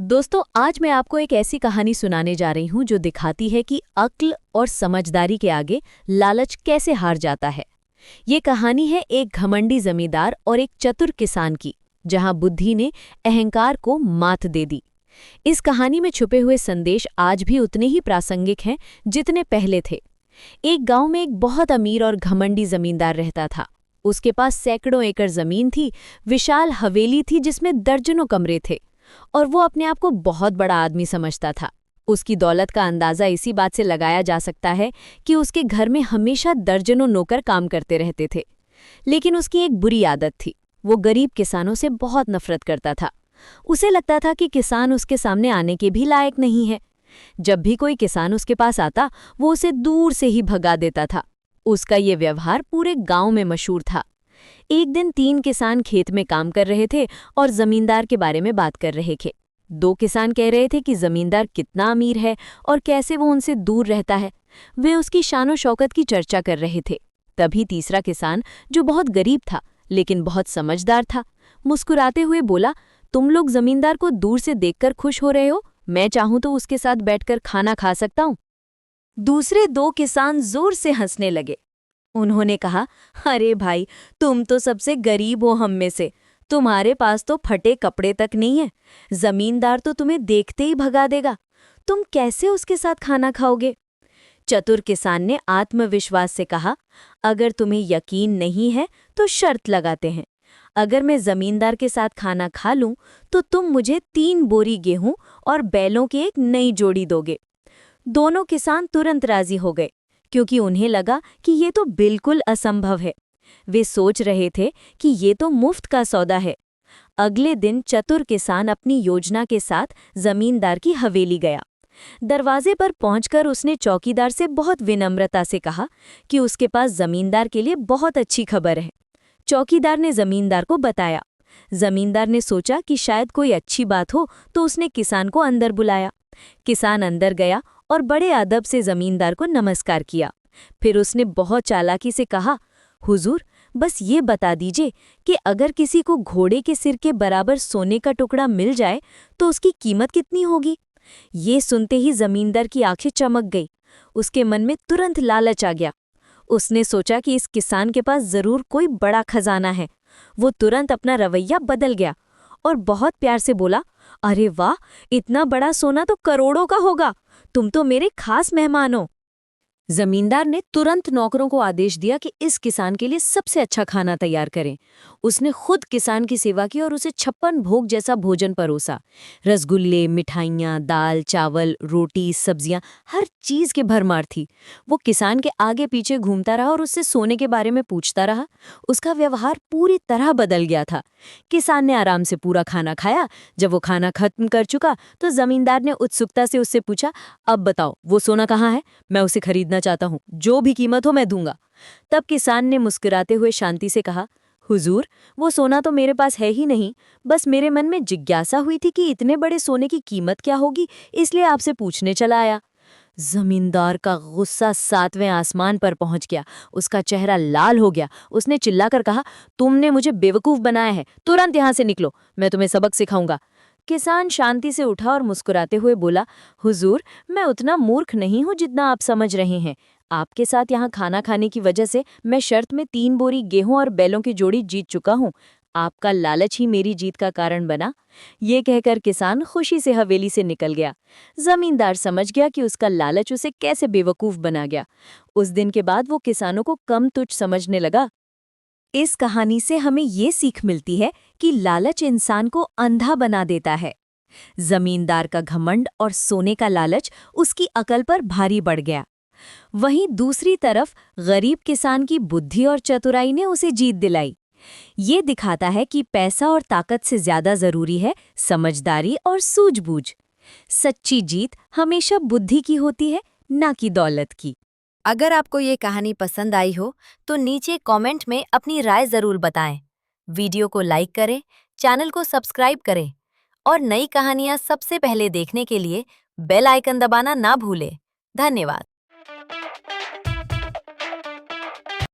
दोस्तों, आज मैं आपको एक ऐसी कहानी सुनाने जा रही हूँ जो दिखाती है कि अक्ल और समझदारी के आगे लालच कैसे हार जाता है। ये कहानी है एक घमंडी जमींदार और एक चतुर किसान की, जहाँ बुद्धि ने अहंकार को मात दे दी। इस कहानी में छुपे हुए संदेश आज भी उतने ही प्रासंगिक हैं जितने पहले थे। एक गांव में एक बहुत अमीर और घमंडी जमींदार रहता था। उसके पास सैकड़ों एकड़ जमीन थी, विशाल हवेली थी जिसमें दर्जनों कमरे थे, और वो अपने आप को बहुत बड़ा आदमी समझता था। उसकी दौलत का अंदाजा इसी बात से लगाया जा सकता है कि उसके घर में हमेशा दर्जनों नौकर काम करते रहते थे। लेकिन उसकी एक बुरी आदत थी, वो गरीब किसानों से बहुत नफरत करता था। उसे लगता था कि किसान उसके सामने आने के भी लायक नहीं है। जब भी कोई किसान उसके पास आता, वो उसे दूर से ही भगा देता था। उसका ये व्यवहार पूरे गांव में मशहूर था। एक दिन 3 किसान खेत में काम कर रहे थे और जमींदार के बारे में बात कर रहे थे। 2 किसान कह रहे थे कि जमींदार कितना अमीर है और कैसे वो उनसे दूर रहता है। वे उसकी शानो शौकत की चर्चा कर रहे थे। तभी तीसरा किसान, जो बहुत गरीब था लेकिन बहुत समझदार था, मुस्कुराते हुए बोला, तुम लोग जमींदार को दूर से देखकर खुश हो रहे हो, मैं चाहूं तो उसके साथ बैठकर खाना खा सकता हूं। दूसरे 2 किसान जोर से हंसने लगे। उन्होंने कहा, अरे भाई, तुम तो सबसे गरीब हो हम में से। तुम्हारे पास तो फटे कपड़े तक नहीं है। जमींदार तो तुम्हें देखते ही भगा देगा। तुम कैसे उसके साथ खाना खाओगे? चतुर किसान ने आत्मविश्वास से कहा, अगर तुम्हें यकीन नहीं है तो शर्त लगाते हैं। अगर मैं जमींदार के साथ खाना खा लूं तो तुम मुझे 3 बोरी गेहूं और बैलों की एक नई जोड़ी दोगे। दोनों किसान तुरंत राजी हो गए, क्योंकि उन्हें लगा कि ये तो बिल्कुल असंभव है। वे सोच रहे थे कि ये तो मुफ्त का सौदा है। अगले दिन चतुर किसान अपनी योजना के साथ जमींदार की हवेली गया। दरवाजे पर पहुंचकर उसने चौकीदार से बहुत विनम्रता से कहा कि उसके पास जमींदार के लिए बहुत अच्छी खबर है। चौकीदार ने जमींदार को बताया। जमींदार ने सोचा कि शायद कोई अच्छी बात हो, तो उसने किसान को अंदर बुलाया। किसान अंदर गया और बड़े अदब से जमींदार को नमस्कार किया। फिर उसने बहुत चालाकी से कहा, हुजूर, बस ये बता दीजिए कि अगर किसी को घोड़े के सिर के बराबर सोने का टुकड़ा मिल जाए तो उसकी कीमत कितनी होगी? ये सुनते ही जमींदार की आंखें चमक गई। उसके मन में तुरंत लालच आ गया। उसने सोचा कि इस किसान के पास जरूर कोई बड़ा खजाना है। वो तुरंत अपना रवैया बदल गया और बहुत प्यार से बोला, अरे वाह, इतना बड़ा सोना तो करोड़ों का होगा। तुम तो मेरे खास मेहमान हो। जमींदार ने तुरंत नौकरों को आदेश दिया कि इस किसान के लिए सबसे अच्छा खाना तैयार करें। उसने खुद किसान की सेवा की और उसे 56 भोग जैसा भोजन परोसा। रसगुल्ले, मिठाइयाँ, दाल, चावल, रोटी, सब्जियां, हर चीज के भरमार थी। वो किसान के आगे पीछे घूमता रहा और उससे सोने के बारे में पूछता रहा। उसका व्यवहार पूरी तरह बदल गया था। किसान ने आराम से पूरा खाना खाया। जब वो खाना खत्म कर चुका तो जमींदार ने उत्सुकता से उससे पूछा, अब बताओ, वो सोना कहाँ है? मैं उसे खरीदना चाहता हूँ, जो भी कीमत हो मैं दूंगा। तब किसान ने मुस्कुराते हुए शांति से कहा, हुजूर, वो सोना तो मेरे पास है ही नहीं। बस मेरे मन में जिज्ञासा हुई थी कि इतने बड़े सोने की कीमत क्या होगी, इसलिए आपसे पूछने चला आया। जमींदार का गुस्सा 7वें आसमान पर पहुंच गया। उसका चेहरा लाल हो गया। उसने चिल्लाकर कहा, तुमने मुझे बेवकूफ बनाया है, तुरंत यहाँ से निकलो, मैं तुम्हें सबक सिखाऊंगा। किसान शांति से उठा और मुस्कुराते हुए बोला, हुजूर, मैं उतना मूर्ख नहीं हूँ जितना आप समझ रहे हैं। आपके साथ यहाँ खाना खाने की वजह से मैं शर्त में 3 बोरी गेहूं और बैलों की जोड़ी जीत चुका हूँ। आपका लालच ही मेरी जीत का कारण बना। ये कहकर किसान खुशी से हवेली से निकल गया। जमींदार समझ गया कि उसका लालच उसे कैसे बेवकूफ बना गया। उस दिन के बाद वो किसानों को कम तुच्छ समझने लगा। इस कहानी से हमें ये सीख मिलती है कि लालच इंसान को अंधा बना देता है। जमींदार का घमंड और सोने का लालच उसकी अकल पर भारी पड़ गया। वहीं दूसरी तरफ गरीब किसान की बुद्धि और चतुराई ने उसे जीत दिलाई। ये दिखाता है कि पैसा और ताकत से ज्यादा जरूरी है समझदारी और सूझबूझ। सच्ची जीत हमेशा बुद्धि की होती है, ना कि दौलत की। अगर आपको ये कहानी पसंद आई हो तो नीचे कमेंट में अपनी राय जरूर बताएं। वीडियो को लाइक करें, चैनल को सब्सक्राइब करें और नई कहानियां सबसे पहले देखने के लिए बेल आइकन दबाना ना भूलें। धन्यवाद।